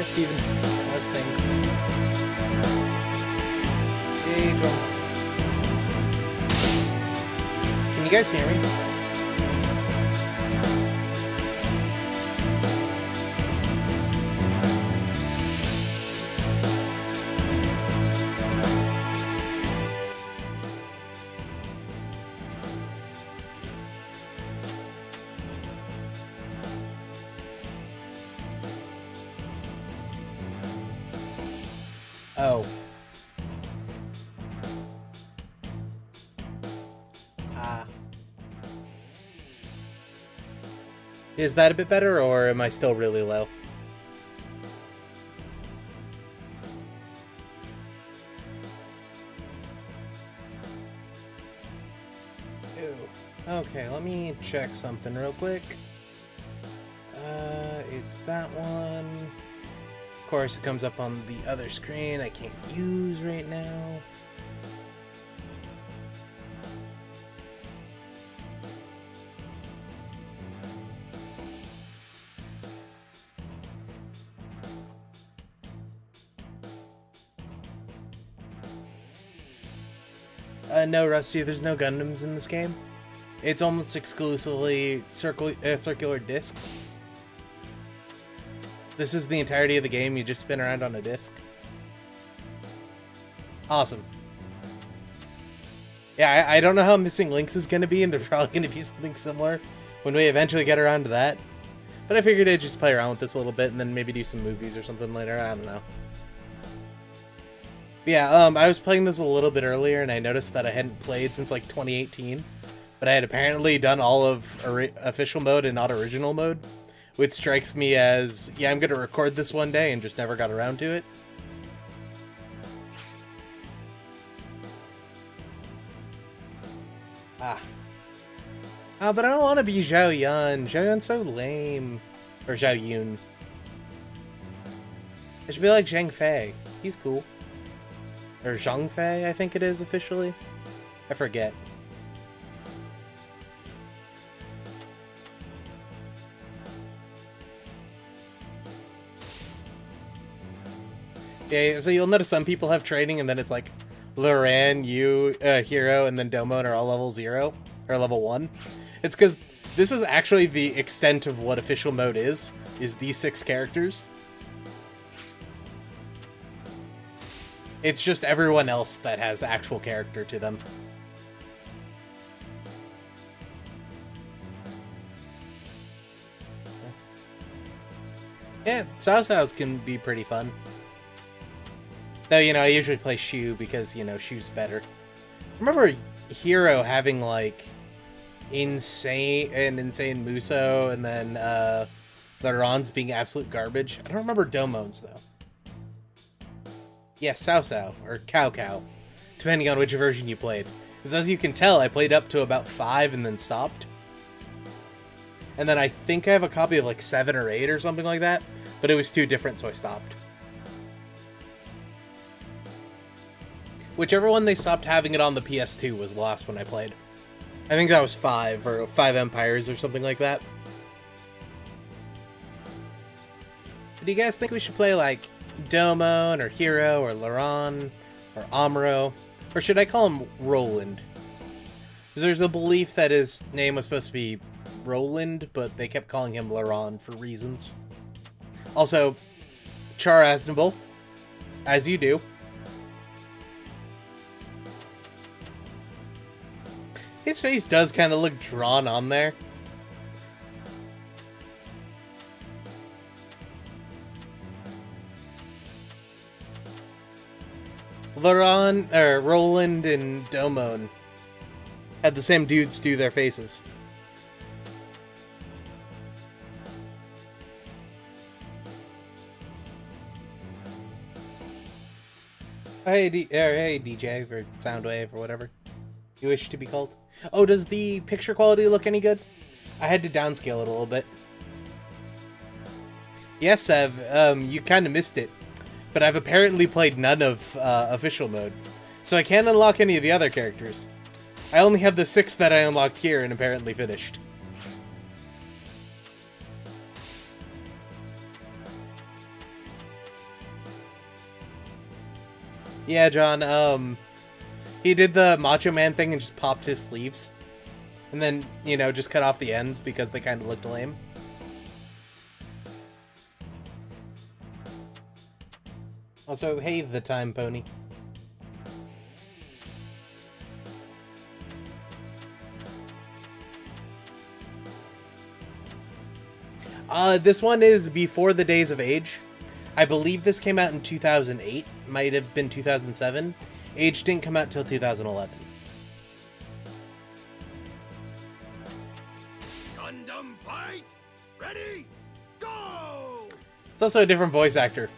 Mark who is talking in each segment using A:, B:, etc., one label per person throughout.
A: yeah, Steven. How's things? Hey, Joel. Can you guys hear me? Oh. Is that a bit better, or am I still really low? Ew. Okay, let me check something real quick. It's that one. Of course, it comes up on the other screen I can't use right now. No, Rusty, there's no Gundams in this game. It's almost exclusively circular discs. This is the entirety of the game, you just spin around on a disc. Awesome. Yeah, I don't know how Missing Links is going to be, and there's probably going to be something similar when we eventually get around to that. But I figured I'd just play around with this a little bit, and then maybe do some movies or something later, I don't know. Yeah, I was playing this a little bit earlier, and I noticed that I hadn't played since, like, 2018. But I had apparently done all of official mode and not original mode. Which strikes me as, yeah, I'm going to record this one day and just never got around to it. But I don't want to be Zhao Yun. Zhao Yun's so lame. Or Zhao Yun. I should be like Zhang Fei. He's cool. Or Zhang Fei, I think it is officially. I forget. Yeah, so you'll notice some people have training and then it's like Loran, you, Hero, and then Domon are all level 0, or level 1. It's because this is actually the extent of what official mode is these 6 characters. It's just everyone else that has actual character to them. Nice. Yeah, Sao Sao's can be pretty fun. Though, you know, I usually play Shu because, you know, Shu's better. I remember Hero having, like, insane Muso, and then, Laurent's being absolute garbage. I don't remember Domons, though. Yeah, Sao Sao, or Cow Cow, depending on which version you played. Because as you can tell, I played up to about 5 and then stopped. And then I think I have a copy of, like, 7 or 8 or something like that, but it was too different, so I stopped. Whichever one they stopped having it on the PS2 was the last one I played. I think that was 5, or 5 Empires, or something like that. Do you guys think we should play, like, Domon, or Hero, or Laurent, or Amuro? Or should I call him Roland? Because there's a belief that his name was supposed to be Roland, but they kept calling him Laurent for reasons. Also, Char Aznable, as you do. His face does kind of look drawn on there. Laurent, or Roland and Domon had the same dudes do their faces. Hey, hey DJ, or Soundwave, or whatever you wish to be called. Oh, does the picture quality look any good? I had to downscale it a little bit. Yes, Ev, you kind of missed it. But I've apparently played none of official mode, so I can't unlock any of the other characters. I only have the 6 that I unlocked here and apparently finished. Yeah, John, he did the Macho Man thing and just popped his sleeves. And then, you know, just cut off the ends because they kind of looked lame. Also, hey, the time pony. This one is before the Days of Age. I believe this came out in 2008. Might have been 2007. Age didn't come out till 2011.
B: Gundam fight! Ready? Go!
A: It's also a different voice actor.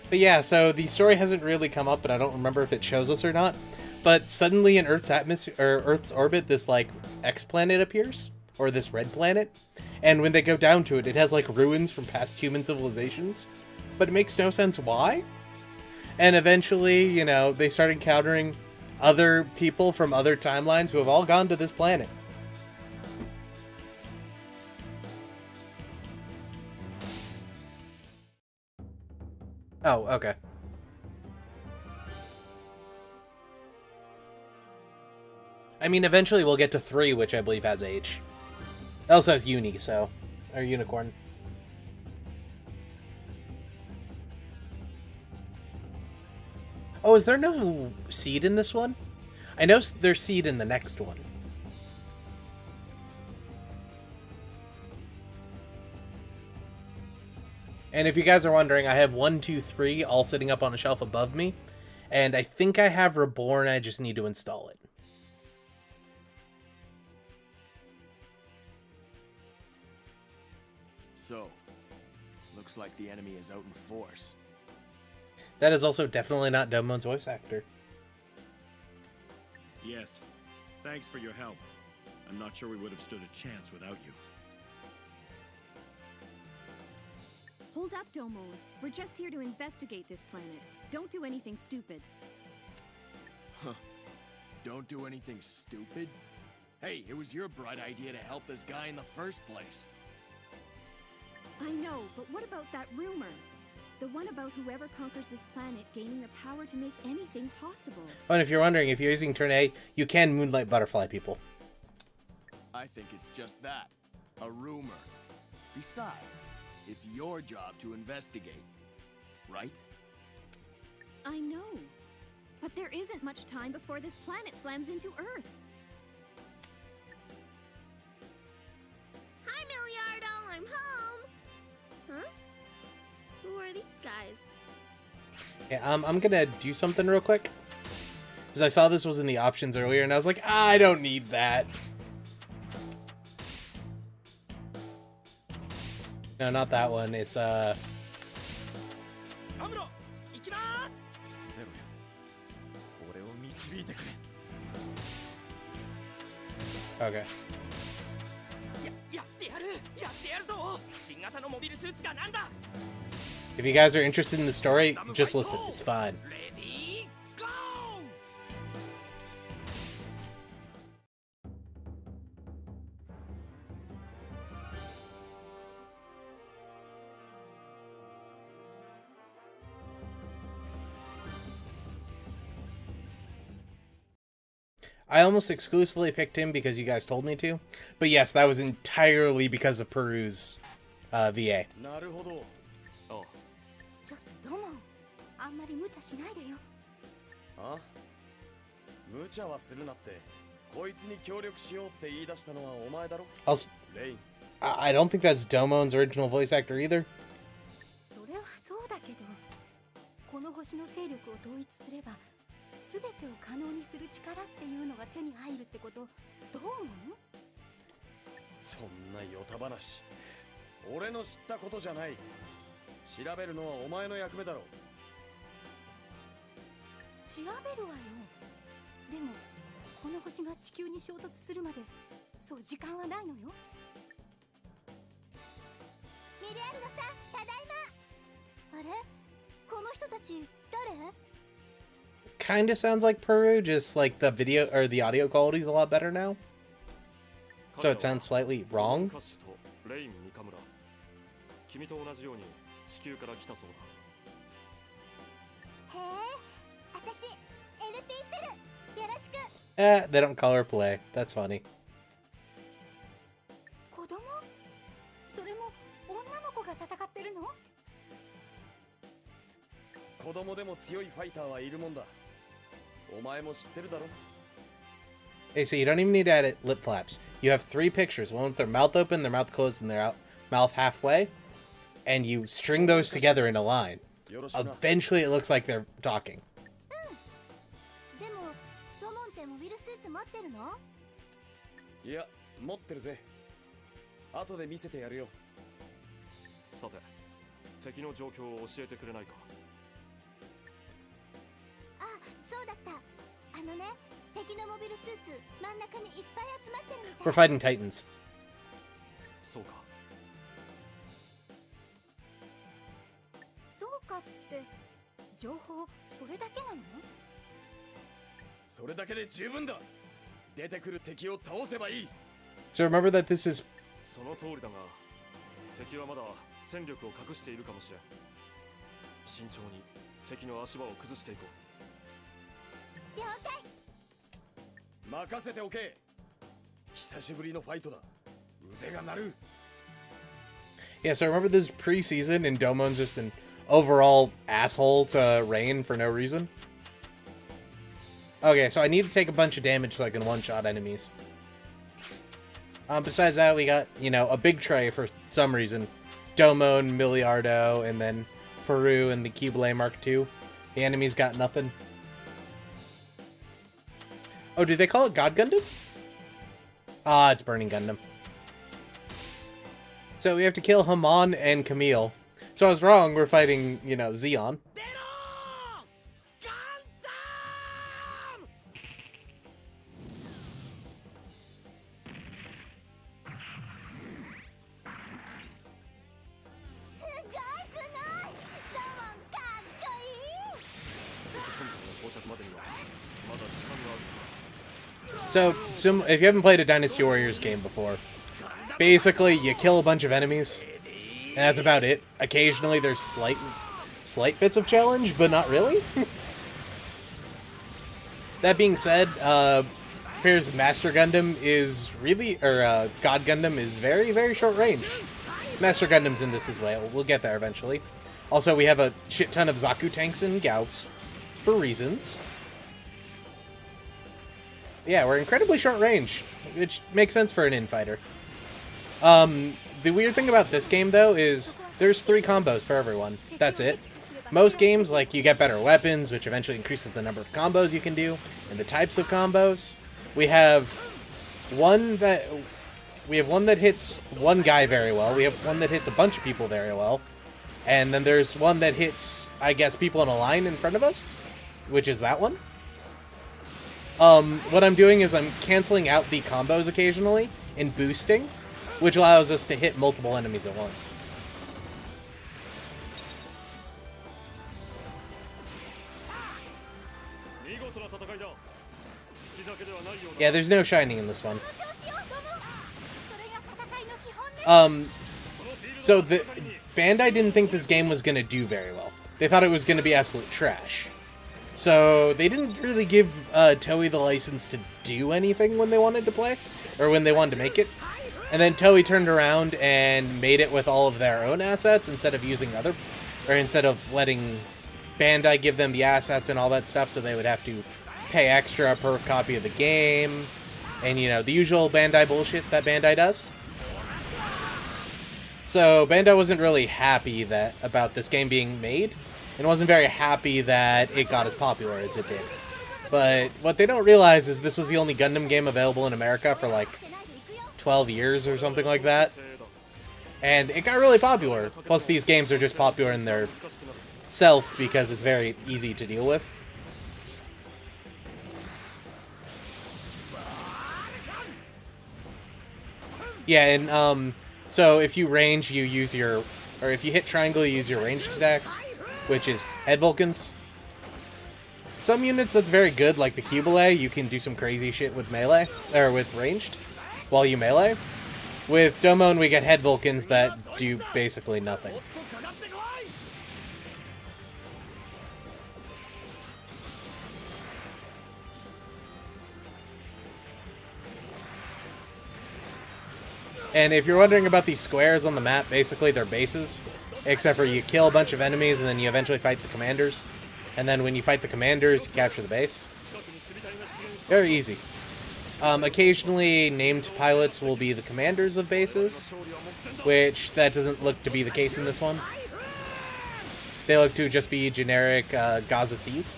A: But yeah, so the story hasn't really come up, but I don't remember if it shows us or not. But suddenly in Earth's atmosphere, or Earth's orbit, this like X planet appears, or this red planet. And when they go down to it, it has like ruins from past human civilizations, but it makes no sense why. And eventually, you know, they start encountering other people from other timelines who have all gone to this planet. Oh, okay. I mean, eventually we'll get to 3, which I believe has H. It also has Uni, so... or Unicorn. Oh, is there no seed in this one? I know there's seed in the next one. And if you guys are wondering, I have 1, 2, 3 all sitting up on a shelf above me. And I think I have Reborn, I just need to install it.
B: So, looks like the enemy is out in force.
A: That is also definitely not Domons' voice actor.
C: Yes. Thanks for your help. I'm not sure we would have stood a chance without you.
D: Hold up, Domo. We're just here to investigate this planet. Don't do anything stupid.
B: Huh. Don't do anything stupid? Hey, it was your bright idea to help this guy in the first place.
D: I know, but what about that rumor? The one about whoever conquers this planet gaining the power to make anything possible.
A: Oh, and if you're wondering, if you're using turn A, you can Moonlight Butterfly people.
B: I think it's just that. A rumor. Besides, it's your job to investigate. Right?
D: I know. But there isn't much time before this planet slams into Earth.
E: Hi, Milliardo! I'm home! Huh? Who are these guys?
A: Yeah, I'm gonna do something real quick. Because I saw this was in the options earlier, and I was like, I don't need that. No, not that one. It's, okay. If you guys are interested in the story, just listen. It's fine.
B: Ready, go!
A: I almost exclusively picked him because you guys told me to. But yes, that was entirely because of Peru's VA.
B: なるほど。あ、
E: ちょっと、ドモン。あんまり無茶しないでよ。
B: あ？無茶はするなって。こいつに協力しようって言い出したのはお前だろ。レイン。
A: I don't think that's Domon's original voice actor either.
E: それはそうだけど、この星の勢力を統一すれば、全てを可能にする力っていうのが手に入るってこと、どう思う？
B: そんなヨタ話。俺の知ったことじゃない。調べるのはお前の役目だろう。
E: 調べるわよ。でもこの星が地球に衝突するまでそう時間はないのよ。ミリアルドさん、ただいま。あれ？この人たち誰
A: Kinda sounds like Peru, just like the video or the audio quality is a lot better now. So it sounds slightly wrong.
F: 君と同じように地球から来たそうだ。
A: They don't color play. That's funny.
E: 子供？それも女の子が戦ってるの？
B: 子供でも強いファイターはいるもんだ。お前も知ってるだろ。
A: Hey, so you don't even need to edit lip flaps. You have 3 pictures, one with their mouth open, their mouth closed, and their mouth halfway. And you string those together in a line. Eventually it looks like they're talking.
E: でもドモンってモビルスーツ持ってるの？
B: いや、持ってるぜ。後で見せてやるよ。
F: さて、敵の状況を教えてくれないか。
E: あ、そうだった。あのね、敵のモビルスーツ真ん中にいっぱい集まってるみたい。
A: We're fighting Titans.
F: そうか。
E: そうかって情報それだけなの？
B: それだけで十分だ。出てくる敵を倒せばいい。
A: So remember that this is...
F: その通りだが、敵はまだ戦力を隠しているかもしれん。慎重に敵の足場を崩していこう。
E: 了解。
B: 任せておけ。久しぶりのファイトだ。腕が鳴る。
A: Yeah, so remember this preseason and Domons just an overall asshole to Rain for no reason? Okay, so I need to take a bunch of damage so I can one-shot enemies. Besides that, we got, you know, a big tray for some reason. Domon, Miliardo, and then Peru and the Keyblade Mark II. The enemies got nothing. Oh, do they call it God Gundam? Ah, it's Burning Gundam. So we have to kill Hamon and Camille. So I was wrong, we're fighting, you know, Zeon. So, if you haven't played a Dynasty Warriors game before, basically you kill a bunch of enemies, and that's about it. Occasionally there's slight bits of challenge, but not really. That being said, appears Master Gundam is really, or God Gundam is very, very short range. Master Gundam's in this as well. We'll get there eventually. Also, we have a shit ton of Zaku tanks and Gaus, for reasons. Yeah, we're incredibly short range, which makes sense for an infighter. The weird thing about this game, though, is there's 3 combos for everyone. That's it. Most games, like, you get better weapons, which eventually increases the number of combos you can do, and the types of combos. We have one that hits one guy very well. We have one that hits a bunch of people very well. And then there's one that hits, I guess, people in a line in front of us, which is that one. What I'm doing is I'm canceling out the combos occasionally and boosting, which allows us to hit multiple enemies at once. Yeah, there's no shining in this one. So the Bandai didn't think this game was going to do very well. They thought it was going to be absolute trash. So they didn't really give Toei the license to do anything when they wanted to play, or when they wanted to make it. And then Toei turned around and made it with all of their own assets instead of using instead of letting Bandai give them the assets and all that stuff, so they would have to pay extra per copy of the game, and, you know, the usual Bandai bullshit that Bandai does. So Bandai wasn't really happy about this game being made, and wasn't very happy that it got as popular as it did. But what they don't realize is this was the only Gundam game available in America for like 12 years or something like that. And it got really popular. Plus these games are just popular in their self because it's very easy to deal with. Yeah, and so if you range, you use or if you hit triangle, you use your ranged attacks, which is head Vulcans. Some units that's very good, like the Keyblade, you can do some crazy shit with melee, or with ranged, while you melee. With Domon, we get head Vulcans that do basically nothing. And if you're wondering about these squares on the map, basically they're bases, except for you kill a bunch of enemies and then you eventually fight the commanders. And then when you fight the commanders, you capture the base. Very easy. Occasionally, named pilots will be the commanders of bases, which that doesn't look to be the case in this one. They look to just be generic Gaza Seas.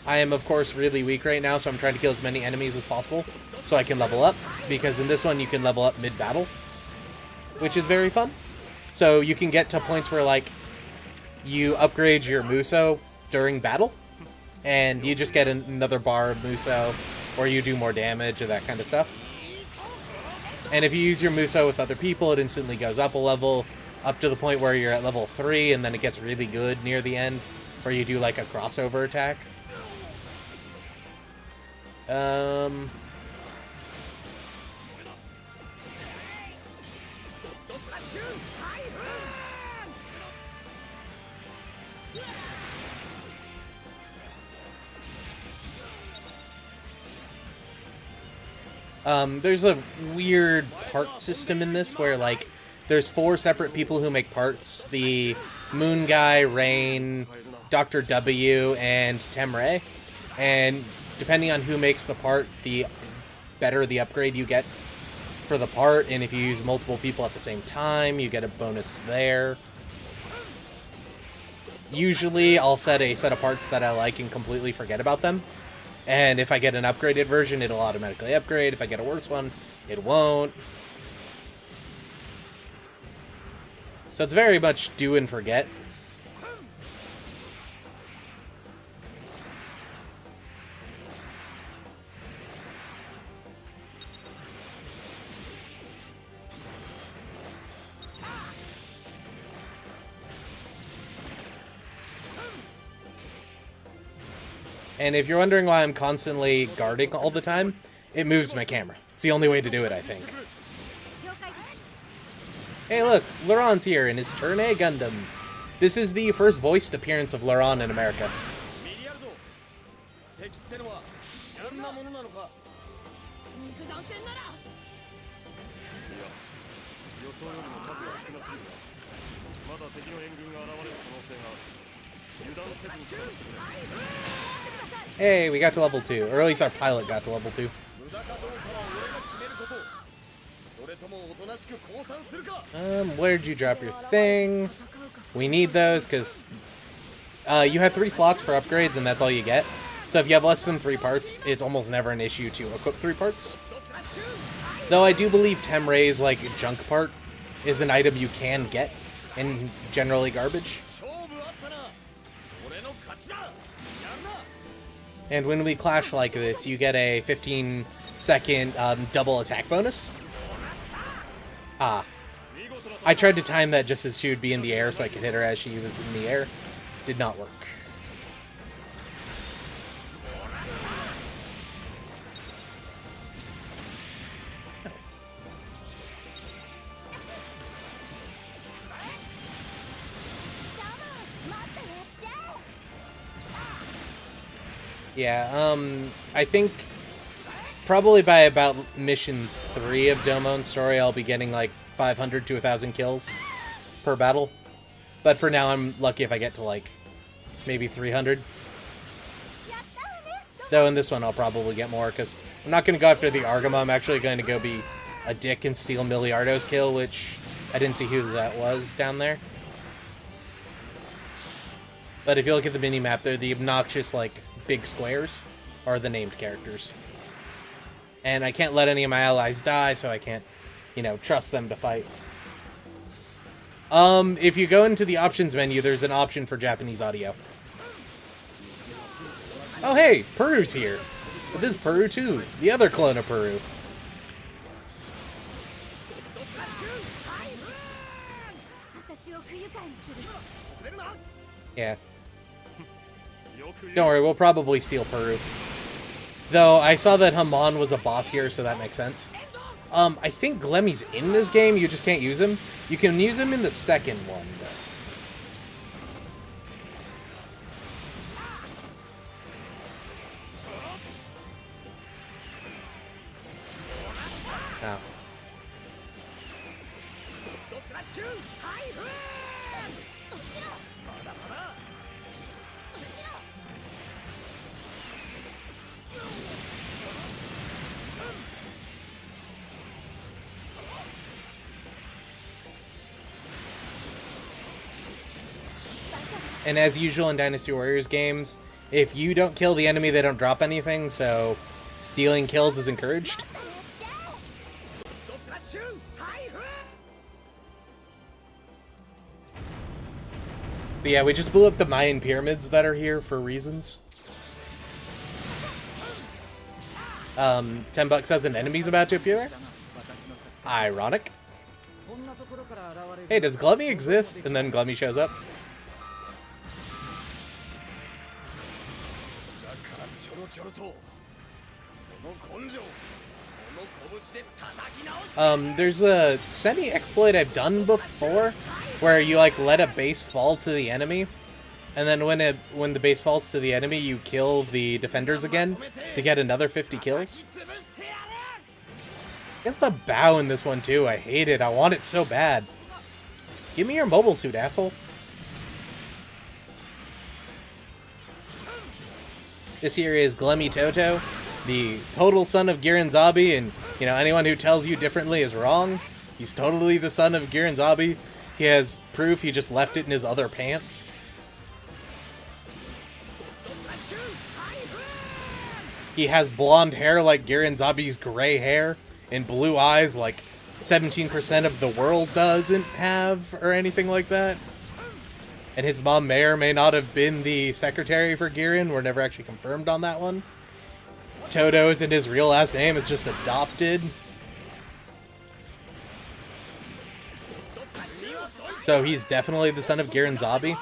A: I am, of course, really weak right now, so I'm trying to kill as many enemies as possible so I can level up, because in this one you can level up mid-battle, which is very fun. So you can get to points where, like, you upgrade your Muso during battle, and you just get another bar of Muso, or you do more damage, or that kind of stuff. And if you use your Muso with other people, it instantly goes up a level, up to the point where you're at level 3, and then it gets really good near the end, where you do, like, a crossover attack. There's a weird part system in this where, like, there's 4 separate people who make parts. The Moon Guy, Rain, Dr. W, and Temray. And depending on who makes the part, the better the upgrade you get for the part. And if you use multiple people at the same time, you get a bonus there. Usually, I'll set a set of parts that I like and completely forget about them. And if I get an upgraded version, it'll automatically upgrade. If I get a worse one, it won't. So it's very much do and forget. And if you're wondering why I'm constantly guarding all the time, it moves my camera. It's the only way to do it, I think. Hey look, Laurent's here in his Turn A Gundam. This is the first voiced appearance of Laurent in America. Hey, we got to level 2, or at least our pilot got to level 2. Where'd you drop your thing? We need those, because you have 3 slots for upgrades, and that's all you get. So if you have less than 3 parts, it's almost never an issue to equip 3 parts. Though I do believe Temray's, like, junk part is an item you can get, and generally garbage. And when we clash like this, you get a 15-second double attack bonus. Ah. I tried to time that just as she would be in the air so I could hit her as she was in the air. Did not work. Yeah, I think probably by about mission 3 of Domons' story, I'll be getting like 500 to 1,000 kills per battle. But for now, I'm lucky if I get to like maybe 300. Though in this one, I'll probably get more because I'm not going to go after the Argama. I'm actually going to go be a dick and steal Miliardo's kill, which I didn't see who that was down there. But if you look at the mini-map, they're the obnoxious, like, big squares are the named characters. And I can't let any of my allies die, so I can't, you know, trust them to fight. If you go into the options menu, there's an option for Japanese audio. Oh hey, Peru's here. But this is Peru too, the other clone of Peru. Yeah. Don't worry, we'll probably steal Peru. Though, I saw that Haman was a boss here, so that makes sense. I think Glemmy's in this game, you just can't use him. You can use him in the second one, though. And as usual in Dynasty Warriors games, if you don't kill the enemy, they don't drop anything, so stealing kills is encouraged. But yeah, we just blew up the Mayan pyramids that are here for reasons. $10 says an enemy's about to appear there? Ironic. Hey, does Glummy exist? And then Glummy shows up. There's a semi-exploit I've done before where you like let a base fall to the enemy, and then when the base falls to the enemy, you kill the defenders again to get another 50 kills. I guess the bow in this one too, I hate it. I want it so bad. Give me your mobile suit, asshole. This here is Glummy Toto, the total son of Giran Zabi, and you know, anyone who tells you differently is wrong. He's totally the son of Giran Zabi. He has proof, he just left it in his other pants. He has blonde hair like Giran Zabi's gray hair, and blue eyes like 17% of the world doesn't have, or anything like that. And his mom may or may not have been the secretary for Giran. We're never actually confirmed on that one. Toto isn't his real last name, it's just adopted. So he's definitely the son of Giran Zabi.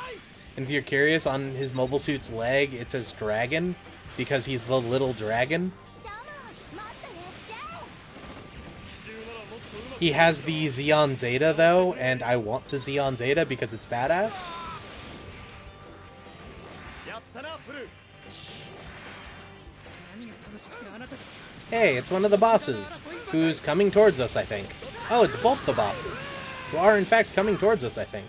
A: And if you're curious, on his mobile suit's leg, it says dragon, because he's the little dragon. He has the Xeon Zeta, though, and I want the Xeon Zeta because it's badass. Hey, it's one of the bosses, who's coming towards us, I think. Oh, it's both the bosses, who are in fact coming towards us, I think.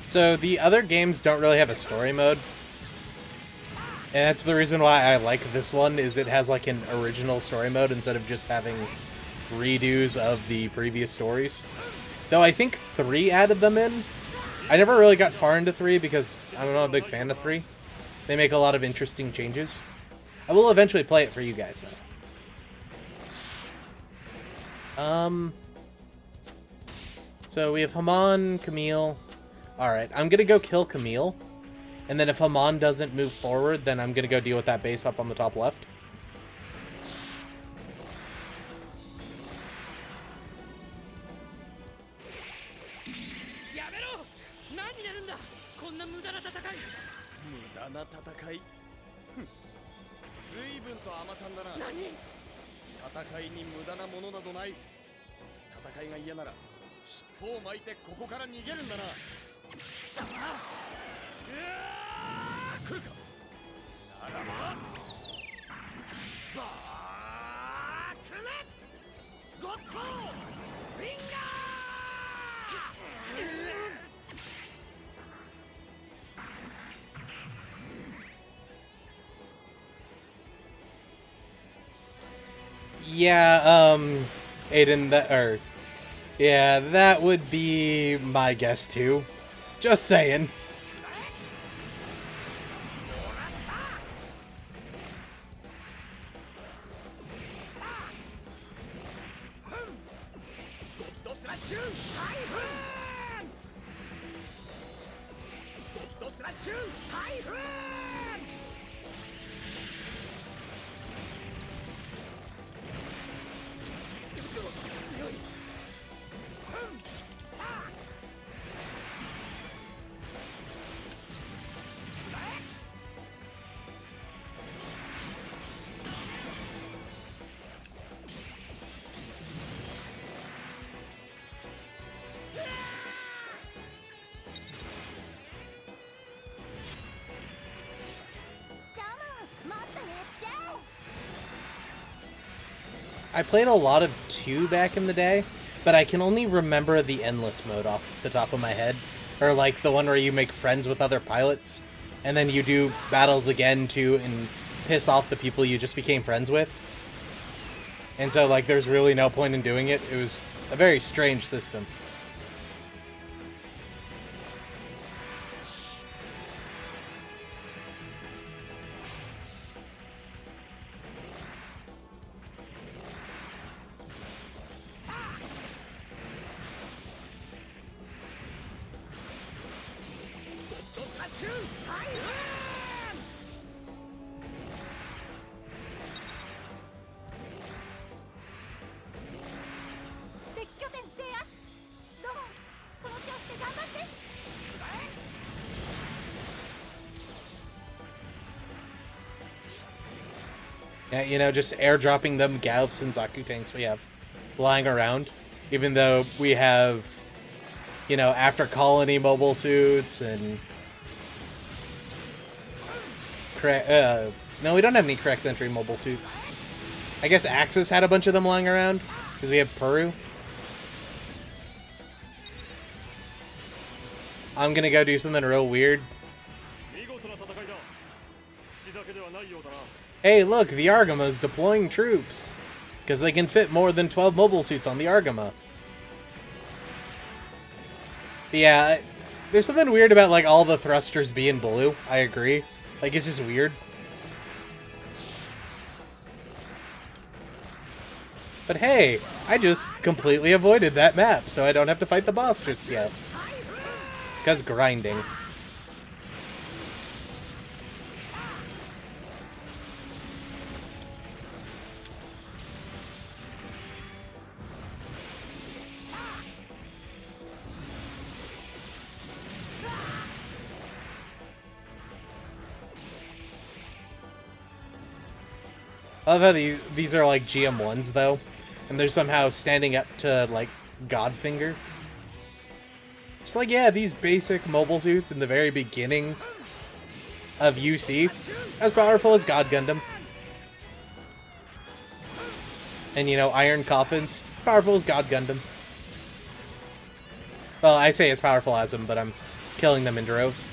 A: So the other games don't really have a story mode. And that's the reason why I like this one, is it has like an original story mode instead of just having redos of the previous stories. Though I think 3 added them in. I never really got far into 3 because I'm not a big fan of 3. They make a lot of interesting changes. I will eventually play it for you guys, though. So we have Haman, Camille. Alright, I'm gonna go kill Camille. And then if Haman doesn't move forward, then I'm gonna go deal with that base up on the top left. Yeah, Aiden, yeah, that would be my guess too. Just saying. I played a lot of 2 back in the day, but I can only remember the endless mode off the top of my head. Or like the one where you make friends with other pilots, and then you do battles again to and piss off the people you just became friends with. And so like there's really no point in doing it. It was a very strange system. Yeah, you know, just airdropping them Galfs and Zaku tanks we have lying around. Even though we have, you know, After Colony mobile suits and... no, we don't have any correct entry mobile suits. I guess Axis had a bunch of them lying around, because we have Puru. I'm gonna go do something real weird. Hey, look, the Argama's deploying troops. Because they can fit more than 12 mobile suits on the Argama. But yeah, there's something weird about, like, all the thrusters being blue. I agree. Like, it's just weird. But hey, I just completely avoided that map, so I don't have to fight the boss just yet. Because grinding. I love how these are like GM1s though, and they're somehow standing up to like Godfinger. Just like, yeah, these basic mobile suits in the very beginning of UC, as powerful as God Gundam. And you know, Iron Coffins, powerful as God Gundam. Well, I say as powerful as them, but I'm killing them in droves.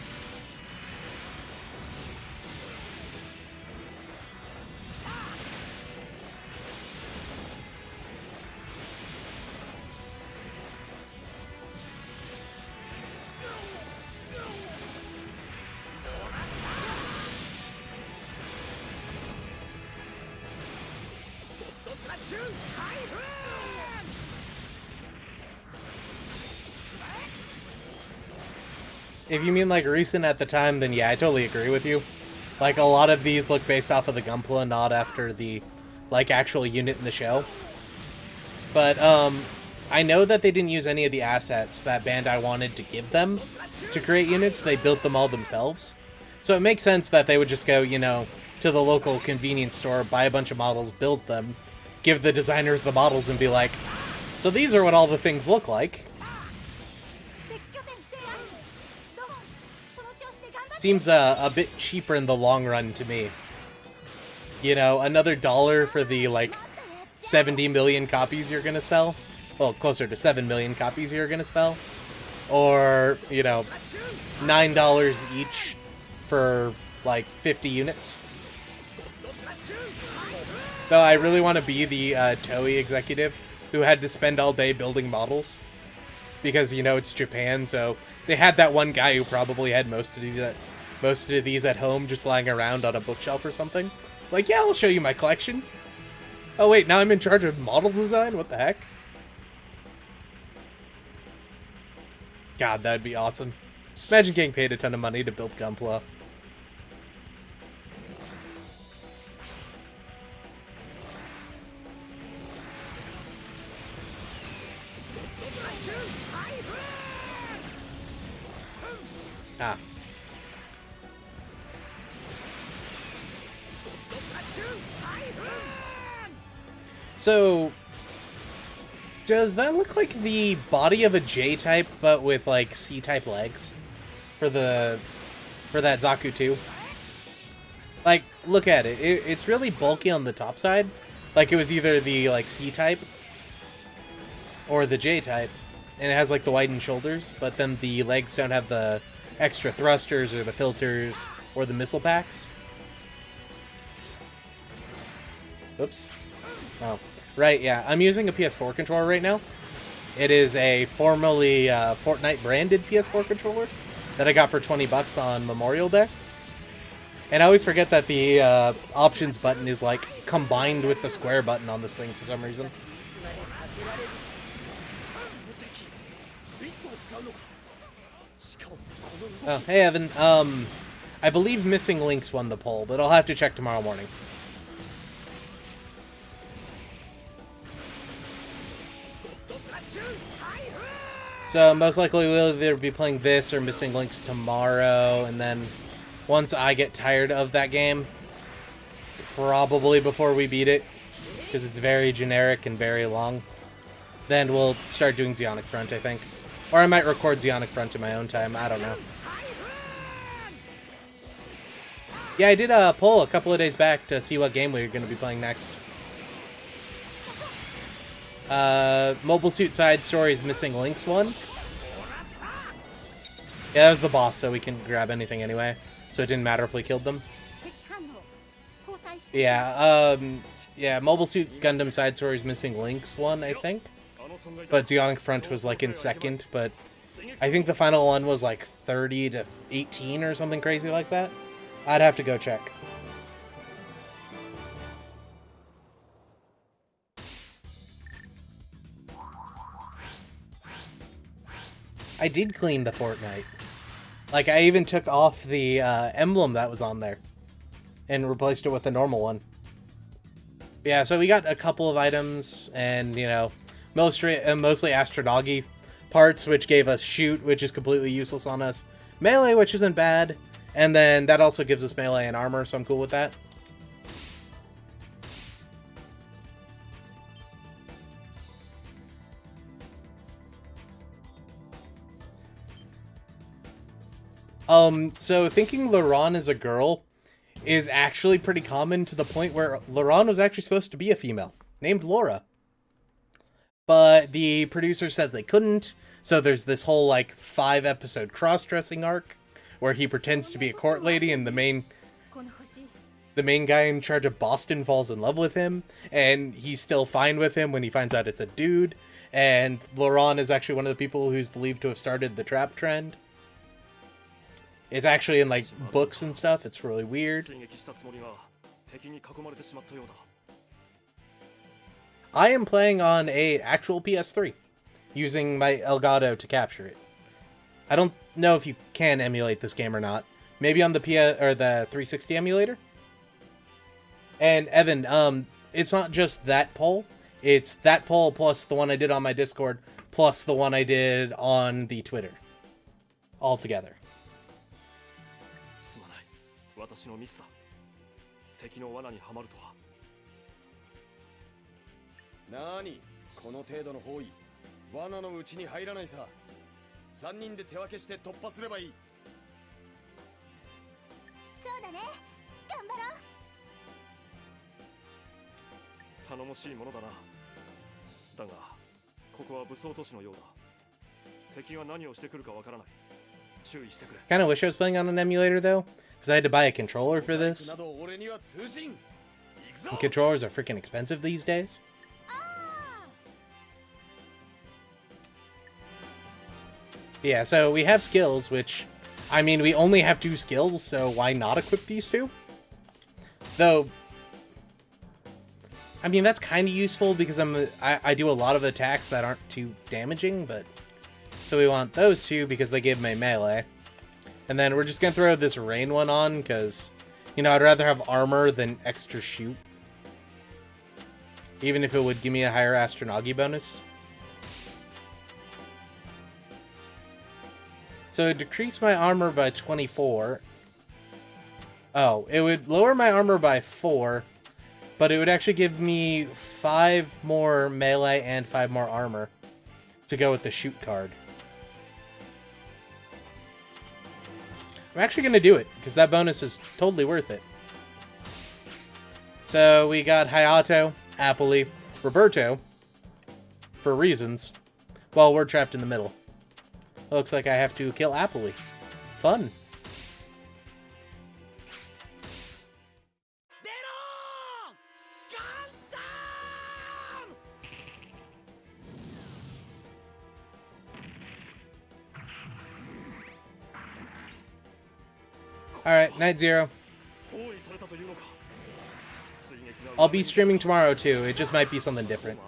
A: If you mean like recent at the time, then yeah, I totally agree with you. Like a lot of these look based off of the Gunpla, not after the like actual unit in the show. But I know that they didn't use any of the assets that Bandai wanted to give them to create units. They built them all themselves. So it makes sense that they would just go, you know, to the local convenience store, buy a bunch of models, build them, give the designers the models and be like, so these are what all the things look like. Seems a bit cheaper in the long run to me. You know, another $1 for the, like, 70 million copies you're gonna sell. Well, closer to 7 million copies you're gonna sell. Or, you know, $9 each for, like, 50 units. Though I really want to be the Toei executive who had to spend all day building models. Because, you know, it's Japan, so they had that one guy who probably had most of these at home just lying around on a bookshelf or something. Like, yeah, I'll show you my collection. Oh wait, now I'm in charge of model design? What the heck? God, that'd be awesome. Imagine getting paid a ton of money to build Gunpla. Ah. So, does that look like the body of a J-type, but with like C-type legs for that Zaku 2? Like, look at it. It's really bulky on the top side. Like it was either the like C-type or the J-type, and it has like the widened shoulders, but then the legs don't have the extra thrusters or the filters or the missile packs. Oops. Oh, right, yeah. I'm using a PS4 controller right now. It is a formerly Fortnite branded PS4 controller that I got for 20 bucks on Memorial Day. And I always forget that the options button is like combined with the square button on this thing for some reason. Oh, hey Evan. I believe Missing Links won the poll, but I'll have to check tomorrow morning. So most likely we'll either be playing this or Missing Links tomorrow, and then once I get tired of that game, probably before we beat it, because it's very generic and very long, then we'll start doing Zeonic Front, I think. Or I might record Zeonic Front in my own time, I don't know. Yeah, I did a poll a couple of days back to see what game we were going to be playing next. Mobile Suit Side Stories Missing Links one. Yeah, that was the boss, so we can grab anything anyway. So it didn't matter if we killed them. Yeah, yeah, Mobile Suit Gundam Side Stories Missing Links one, I think. But Zeonic Front was like in second, but I think the final one was like 30 to 18 or something crazy like that. I'd have to go check. I did clean the Fortnite. Like, I even took off the emblem that was on there and replaced it with a normal one. Yeah, so we got a couple of items and, you know, mostly Astronauty parts, which gave us shoot, which is completely useless on us. Melee, which isn't bad. And then that also gives us melee and armor, so I'm cool with that. So thinking Laron is a girl is actually pretty common, to the point where Laron was actually supposed to be a female, named Laura. But the producer said they couldn't, so there's this whole, like, 5-episode cross-dressing arc, where he pretends to be a court lady and the main guy in charge of Boston falls in love with him, and he's still fine with him when he finds out it's a dude, and Laron is actually one of the people who's believed to have started the trap trend. It's actually in, like, books and stuff. It's really weird. I am playing on a actual PS3, using my Elgato to capture it. I don't know if you can emulate this game or not. Maybe on the the 360 emulator. And Evan, it's not just that poll. It's that poll plus the one I did on my Discord plus the one I did on the Twitter. All together.
G: Nani, この程度の包囲、罠のうちに入らないさ。3人で手分けして突破すればいい。
E: そうだね。頑張ろう。
F: 頼もしいものだな。だが、ここは武装都市のようだ。敵が何をしてくるかわからない。注意してくれ。
A: Kind of wish I was playing on an emulator though, because I had to buy a controller for this. And controllers are freaking expensive these days. Yeah, so we have skills, which, I mean, we only have 2 skills, so why not equip these 2? Though, I mean, that's kind of useful because I do a lot of attacks that aren't too damaging, but... So we want those 2 because they give me melee. And then we're just going to throw this rain one on because, you know, I'd rather have armor than extra shoot. Even if it would give me a higher Astronauty bonus. So it decreased my armor by 24. Oh, it would lower my armor by 4, but it would actually give me 5 more melee and 5 more armor to go with the shoot card. I'm actually going to do it, because that bonus is totally worth it. So we got Hayato, Appley, Roberto, for reasons, while we're trapped in the middle. Looks like I have to kill Appley. Fun. Alright, Night Zero. I'll be streaming tomorrow too, it just might be something different.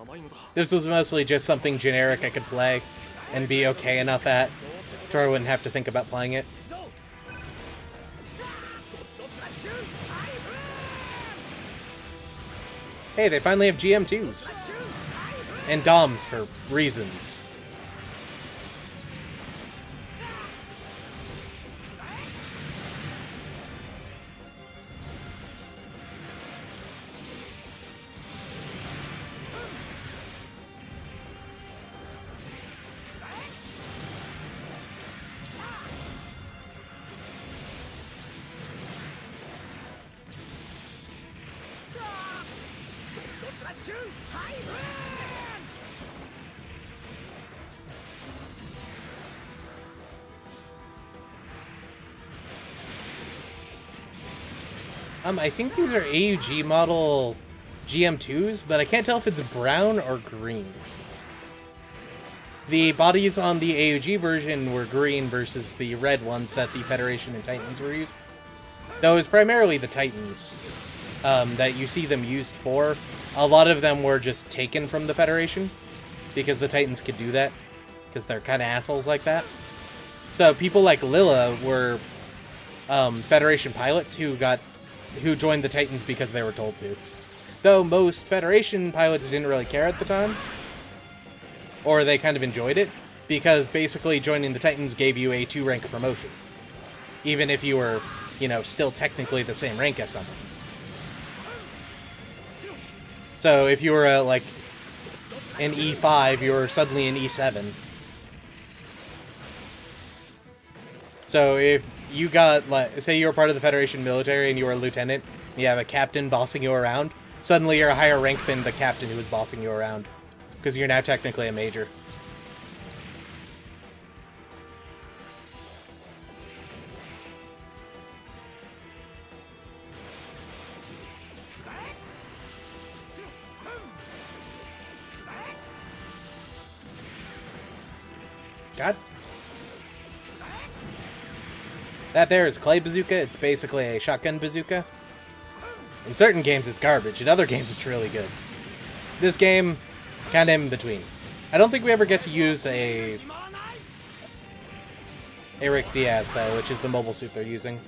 A: This was mostly just something generic I could play and be okay enough at, so I wouldn't have to think about playing it. Hey, they finally have GM2s. And DOMs for reasons. I think these are AUG model GM2s, but I can't tell if it's brown or green. The bodies on the AUG version were green versus the red ones that the Federation and Titans were using. Though it's primarily the Titans that you see them used for. A lot of them were just taken from the Federation, because the Titans could do that, because they're kind of assholes like that. So people like Lilla were Federation pilots who joined the Titans because they were told to. Though most Federation pilots didn't really care at the time, or they kind of enjoyed it, because basically joining the Titans gave you a 2-rank promotion. Even if you were, you know, still technically the same rank as someone. So if you were like an E5, you were suddenly an E7. So if you got, like, say you were part of the Federation military and you were a lieutenant, and you have a captain bossing you around, suddenly you're a higher rank than the captain who was bossing you around, because you're now technically a major. God. That there is clay bazooka. It's basically a shotgun bazooka. In certain games it's garbage. In other games it's really good. This game, kind of in between. I don't think we ever get to use a Rick Diaz though, which is the mobile suit they're using.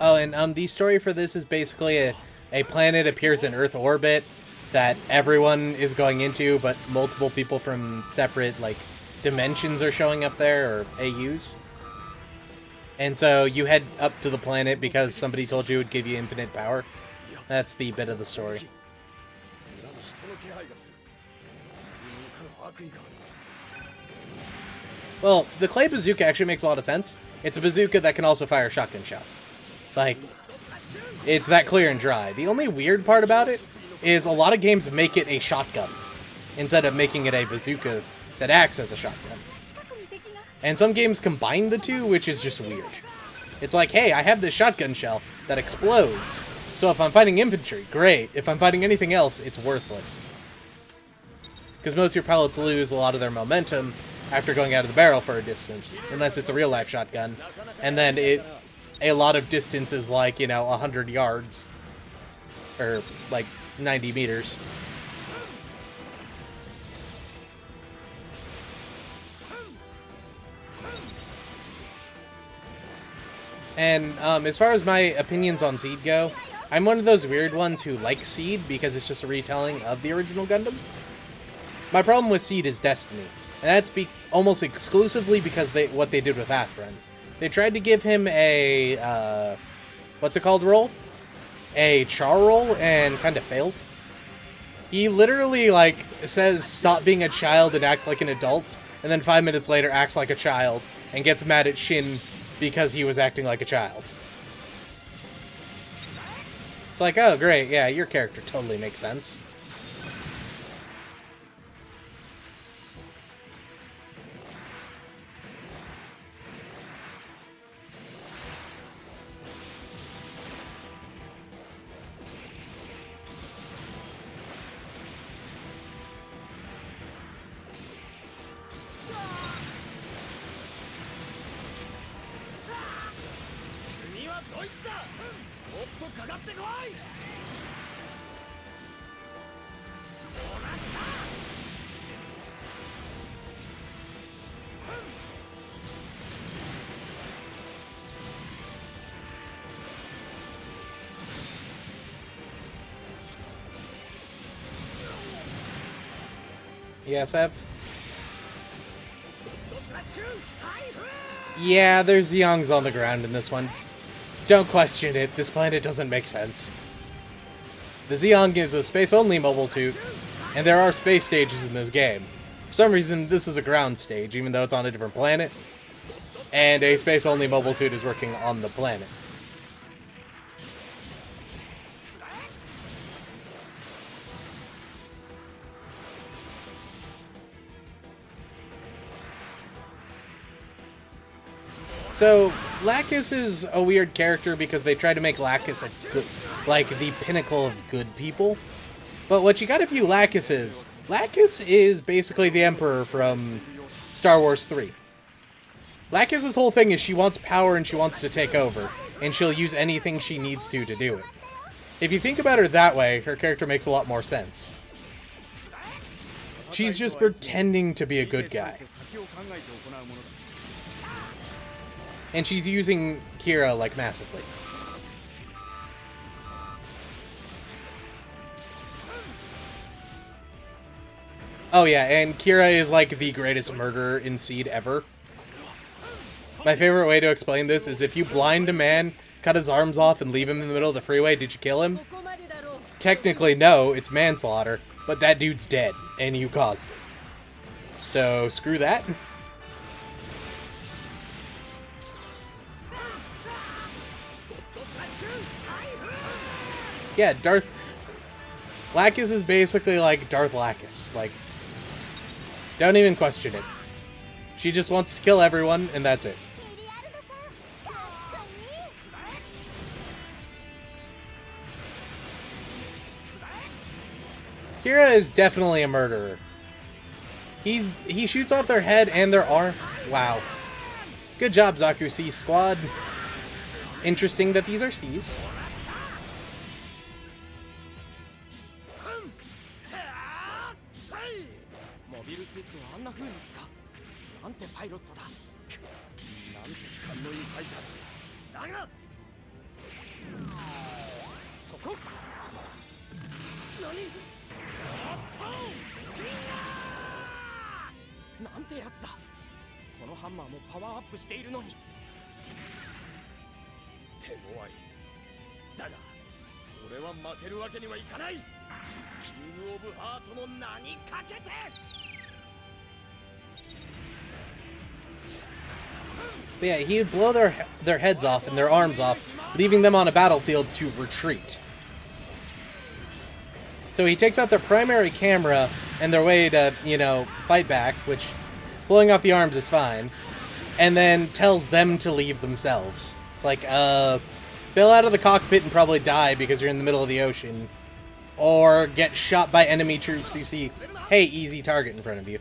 A: Oh, and the story for this is basically a planet appears in Earth orbit that everyone is going into, but multiple people from separate, like, dimensions are showing up there, or AUs. And so you head up to the planet because somebody told you it would give you infinite power. That's the bit of the story. Well, the clay bazooka actually makes a lot of sense. It's a bazooka that can also fire a shotgun shell. Like, it's that clear and dry. The only weird part about it is a lot of games make it a shotgun instead of making it a bazooka that acts as a shotgun. And some games combine the two, which is just weird. It's like, hey, I have this shotgun shell that explodes. So if I'm fighting infantry, great. If I'm fighting anything else, it's worthless. Because most of your pilots lose a lot of their momentum after going out of the barrel for a distance, unless it's a real-life shotgun. And then a lot of distance is like, you know, 100 yards. Or, like, 90 meters. And as far as my opinions on Seed go, I'm one of those weird ones who like Seed because it's just a retelling of the original Gundam. My problem with Seed is Destiny, and that's almost exclusively because what they did with Athrun. They tried to give him a, what's it called role? A char role, and kind of failed. He literally, like, says stop being a child and act like an adult, and then 5 minutes later acts like a child, and gets mad at Shin because he was acting like a child. It's like, oh great, yeah, your character totally makes sense. Yes, Ev? Yeah, there's Zeongs on the ground in this one. Don't question it, this planet doesn't make sense. The Zeong is a space-only mobile suit, and there are space stages in this game. For some reason, this is a ground stage, even though it's on a different planet, and a space-only mobile suit is working on the planet. So, Lacus is a weird character because they try to make Lacus a good, like, the pinnacle of good people. But what you gotta view Lacus is basically the Emperor from Star Wars 3. Lacus's whole thing is she wants power and she wants to take over, and she'll use anything she needs to do it. If you think about her that way, her character makes a lot more sense. She's just pretending to be a good guy. And she's using Kira, like, massively. Oh yeah, and Kira is, like, the greatest murderer in Seed ever. My favorite way to explain this is if you blind a man, cut his arms off, and leave him in the middle of the freeway, did you kill him? Technically, no, it's manslaughter, but that dude's dead, and you caused it. So, screw that. Yeah, Lacus is basically like Darth Lacus. Like, don't even question it. She just wants to kill everyone, and that's it. Kira is definitely a murderer. He shoots off their head and their arm. Wow. Good job, Zaku C Squad. Interesting that these are C's. But yeah, he would blow their heads off and their arms off, leaving them on a battlefield to retreat. So he takes out their primary camera and their way to, you know, fight back, which blowing off the arms is fine, and then tells them to leave themselves. It's like, bail out of the cockpit and probably die because you're in the middle of the ocean, or get shot by enemy troops. You see, hey, easy target in front of you.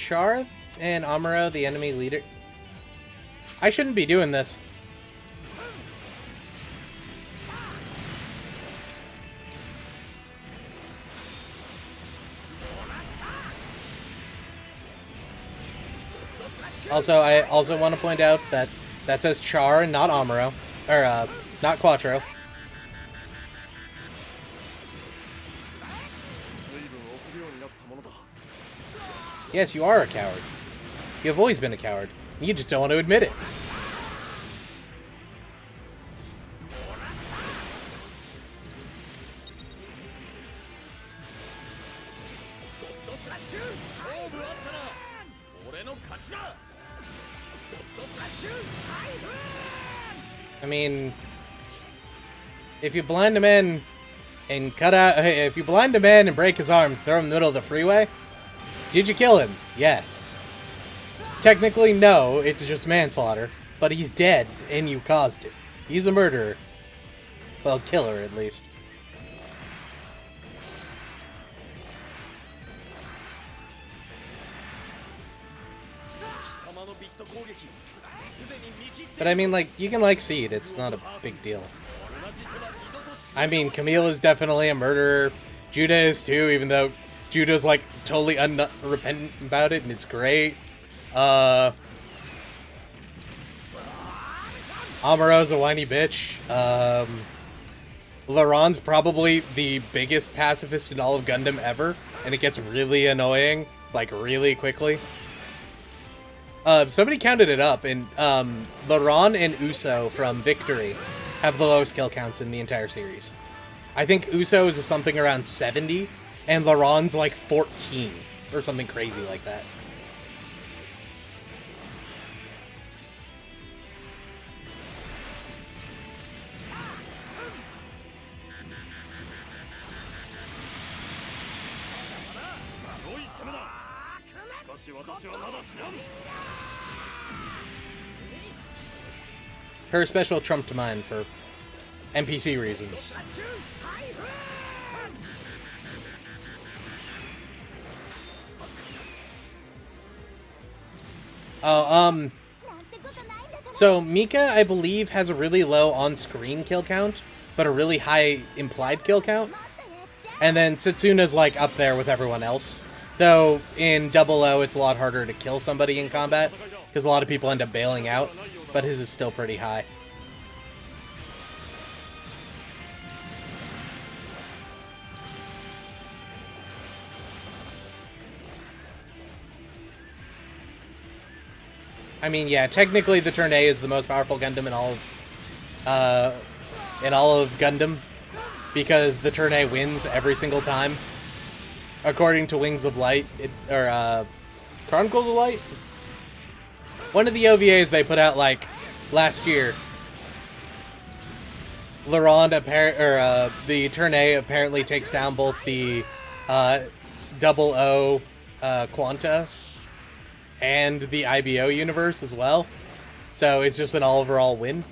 A: Char and Amuro the enemy leader? I shouldn't be doing this. Also, I also want to point out that that says Char and not Amuro. Or, not Quattro. Yes, you are a coward. You have always been a coward. You just don't want to admit it. I mean, if you blind a man and if you blind a man and break his arms, throw him in the middle of the freeway, did you kill him? Yes. Technically, no, it's just manslaughter, but he's dead and you caused it. He's a murderer. Well, killer at least. But I mean, like, you can like see it. It's not a big deal. I mean, Camille is definitely a murderer. Judah is too, even though Judah's like totally unrepentant about it, and it's great. Amuro's a whiny bitch. Laron's probably the biggest pacifist in all of Gundam ever, and it gets really annoying, like, really quickly. Somebody counted it up, and Laron and Uso from Victory have the lowest kill counts in the entire series. I think Uso's is something around 70, and Laron's like 14, or something crazy like that. Her special trumped mine for NPC reasons. Oh, so Mika, I believe, has a really low on-screen kill count, but a really high implied kill count. And then Setsuna's like up there with everyone else. Though in Double O, it's a lot harder to kill somebody in combat, because a lot of people end up bailing out, but his is still pretty high. I mean, yeah, technically the Turn A is the most powerful Gundam in all of Gundam, because the Turn A wins every single time. According to Wings of Light, Chronicles of Light? One of the OVAs they put out, like, last year. The Turn A apparently takes down both the Double O Quanta and the IBO universe as well. So it's just an all-overall win.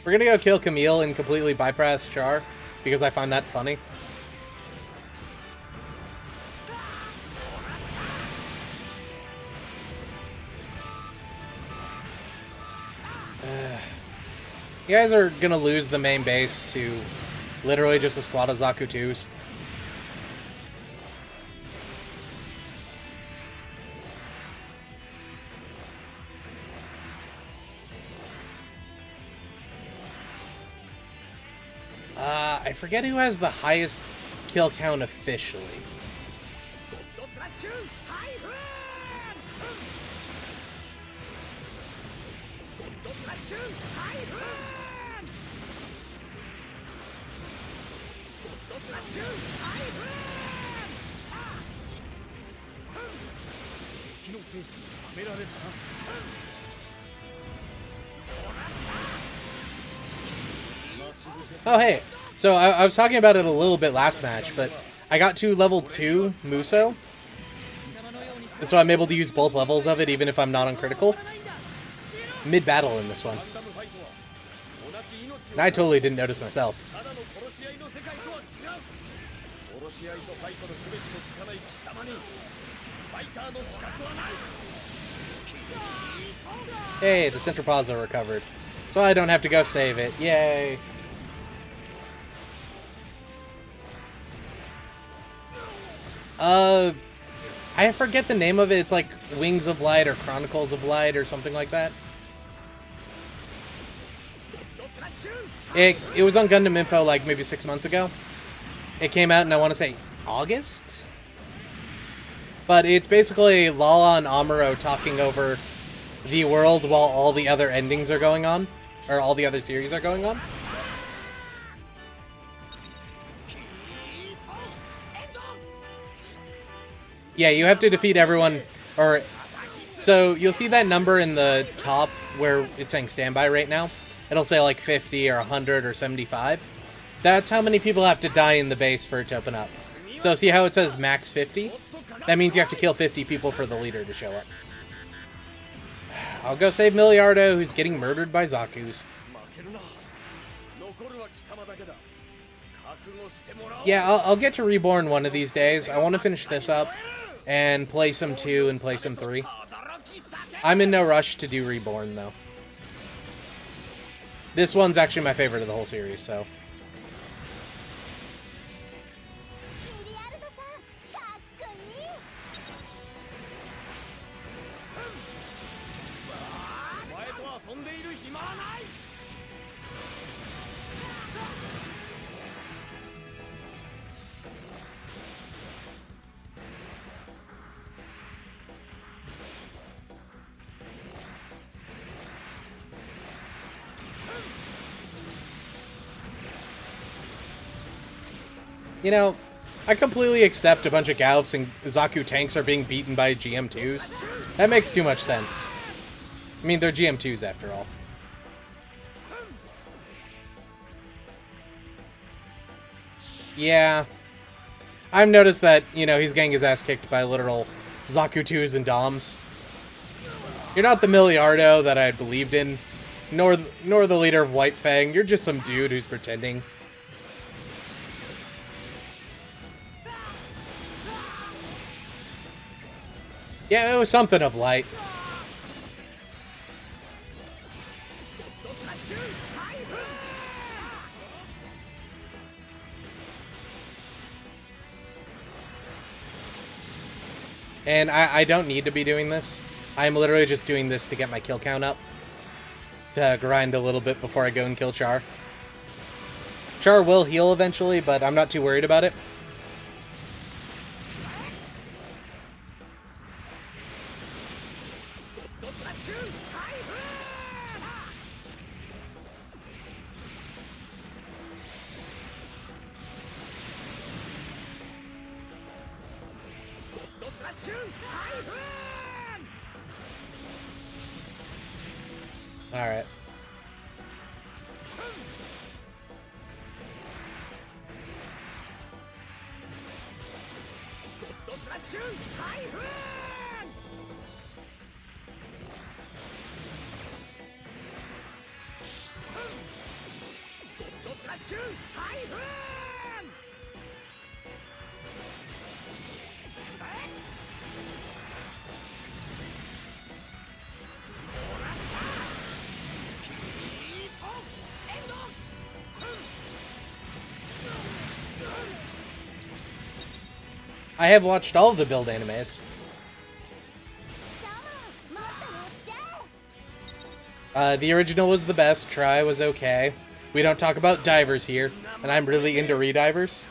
A: We're gonna go kill Camille and completely bypass Char, because I find that funny. You guys are gonna lose the main base to literally just a squad of Zaku 2s. I forget who has the highest kill count officially. Oh, hey. So I was talking about it a little bit last match, but I got to level 2 Muso. So I'm able to use both levels of it, even if I'm not on critical. Mid-battle in this one. And I totally didn't notice myself.
G: 殺し合いとファイトの区別もつかない貴様にファイターの資格はない。
A: Hey, the center pause are recovered. So I don't have to go save it. Yay! I forget the name of it. It's like Wings of Light or Chronicles of Light or something like that. It was on Gundam Info like maybe 6 months ago. It came out in, I want to say, August? But it's basically Lala and Amuro talking over the world while all the other endings are going on. Or all the other series are going on. Yeah, you have to defeat everyone, or... So, you'll see that number in the top where it's saying standby right now. It'll say like 50 or 100 or 75. That's how many people have to die in the base for it to open up. So, see how it says max 50? That means you have to kill 50 people for the leader to show up. I'll go save Miliardo, who's getting murdered by Zaku's. Yeah, I'll get to Reborn one of these days. I want to finish this up and play some 2 and play some 3. I'm in no rush to do Reborn, though. This one's actually my favorite of the whole series, so... You know, I completely accept a bunch of Gallops and Zaku tanks are being beaten by GM2s. That makes too much sense. I mean, they're GM2s after all. Yeah. I've noticed that, you know, he's getting his ass kicked by literal Zaku 2s and Doms. You're not the Miliardo that I had believed in, nor the leader of White Fang. You're just some dude who's pretending. Yeah, it was something of light. And I don't need to be doing this. I'm literally just doing this to get my kill count up. To grind a little bit before I go and kill Char. Char will heal eventually, but I'm not too worried about it. Alright. I have watched all of the Build animes. The original was the best. Try was okay. We don't talk about divers here, and I'm really into redivers.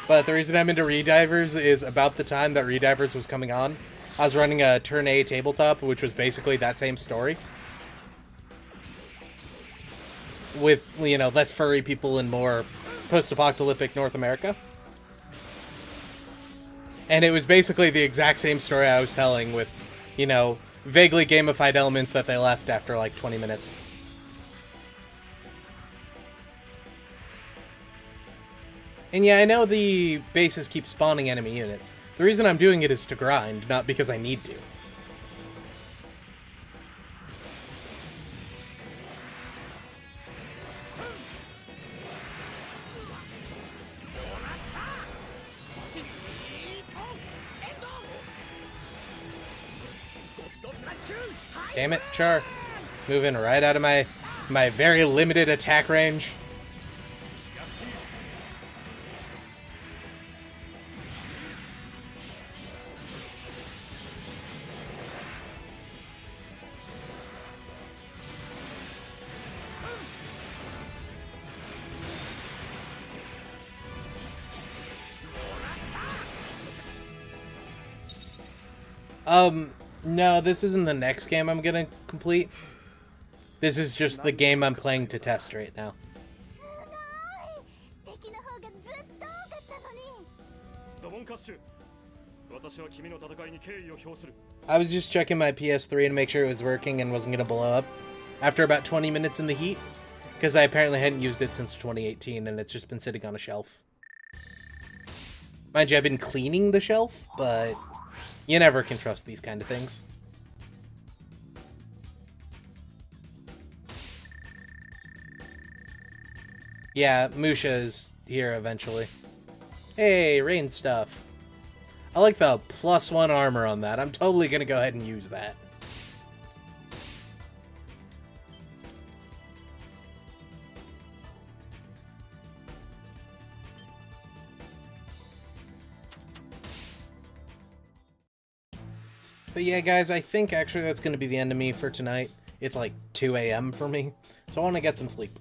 A: But the reason I'm into redivers is about the time that redivers was coming on. I was running a Turn A tabletop, which was basically that same story. With, you know, less furry people and more post-apocalyptic North America. And it was basically the exact same story I was telling with, you know, vaguely gamified elements that they left after like 20 minutes. And yeah, I know the bases keep spawning enemy units. The reason I'm doing it is to grind, not because I need to. Damn it, Char. Moving right out of my very limited attack range. No, this isn't the next game I'm gonna complete. This is just the game I'm playing to test right now.
E: すごい敵の方がずっと多かったのに。
F: ドモンカッシュ、私は君の戦いに敬意を表する。
A: I was just checking my PS3 to make sure it was working and wasn't gonna blow up after about 20 minutes in the heat, because I apparently hadn't used it since 2018 and it's just been sitting on a shelf. Mind you, I've been cleaning the shelf, but you never can trust these kind of things. Yeah, Musha is here eventually. Hey, rain stuff. I like the +1 armor on that. I'm totally gonna go ahead and use that. But yeah, guys, I think actually that's going to be the end of me for tonight. It's like 2 a.m. for me, so I want to get some sleep.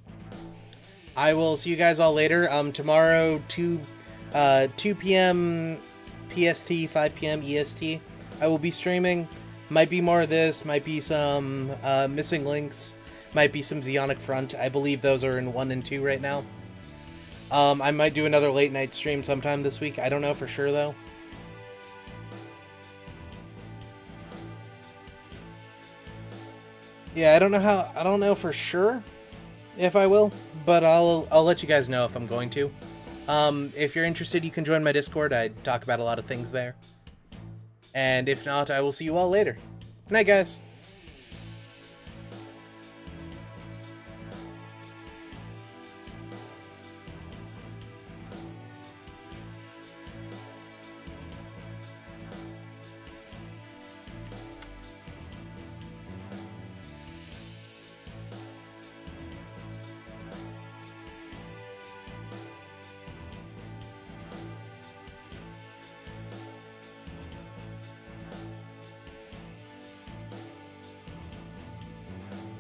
A: I will see you guys all later. Tomorrow, 2 p.m. PST, 5 p.m. EST, I will be streaming. Might be more of this, might be some Missing Links, might be some Zeonic Front. I believe those are in 1 and 2 right now. I might do another late night stream sometime this week. I don't know for sure, though. Yeah, I don't know for sure if I will, but I'll let you guys know if I'm going to. If you're interested, you can join my Discord. I talk about a lot of things there. And if not, I will see you all later. Good night, guys.